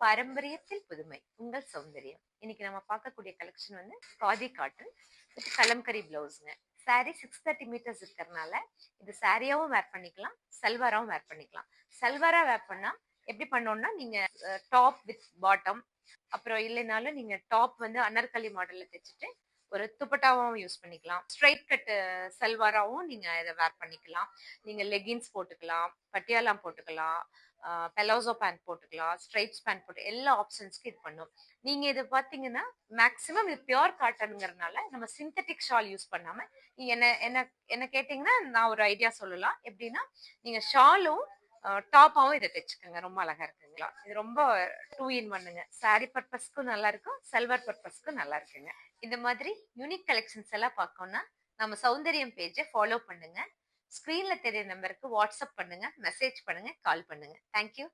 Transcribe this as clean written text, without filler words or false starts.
பாரம்பரியத்தில் புதுமை உங்கள் சௌந்தரியம். இன்னைக்கு நம்ம பார்க்கக்கூடிய கலெக்ஷன் வந்து காதி காட்டன் வித் கலம்கரி பிளவுஸ்ங்க. சாரி 630 மீட்டர்ஸ் இருக்கிறதுனால இது சாரியாவும் வேர் பண்ணிக்கலாம், சல்வாராவும் வேர் பண்ணிக்கலாம். சல்வாரா வேர் பண்ணா எப்படி பண்ணோம்னா, நீங்க டாப் வித் பாட்டம், அப்புறம் இல்லைனாலும் நீங்க டாப் வந்து அனர்கலி மாடல்ல தைச்சிட்டு ஒரு துப்பட்டாவும் யூஸ் பண்ணிக்கலாம். ஸ்ட்ரைட் கட் சல்வாராவும் நீங்க இதை வேர் பண்ணிக்கலாம். நீங்க லெகின்ஸ் போட்டுக்கலாம், பட்டியாலா போட்டுக்கலாம், பெலோசோ பேண்ட் போட்டுக்கலாம், ஸ்ட்ரைப்ஸ் பேண்ட் போட்டு எல்லா ஆப்ஷன்ஸ்க்கு இது பண்ணும். நீங்க இது பாத்தீங்கன்னா மேக்சிமம் இது பியோர் காட்டனுங்கிறதுனால நம்ம சிந்தட்டிக் ஷால் யூஸ் பண்ணாம, நீங்க என்ன என்ன என்ன கேட்டீங்கன்னா நான் ஒரு ஐடியா சொல்லலாம். எப்படின்னா, நீங்க ஷாலும் டாப்பாவும் இதை தைச்சுக்கோங்க, ரொம்ப அழகா இருக்குங்களா. இது ரொம்ப 2 in 1ங்க. சாரி பர்பஸ்க்கும் நல்லா இருக்கும், சல்வார் பர்பஸ்க்கும் நல்லா இருக்குங்க. இந்த மாதிரி யூனிக் கலெக்ஷன்ஸ் எல்லாம் பார்க்கணும்னா நம்ம சௌந்தரியம் பேஜை ஃபாலோ பண்ணுங்க. ஸ்கிரீன்ல தெரிய நம்பருக்கு வாட்ஸ்அப் பண்ணுங்க, மெசேஜ் பண்ணுங்க, கால் பண்ணுங்க. தேங்க்யூ.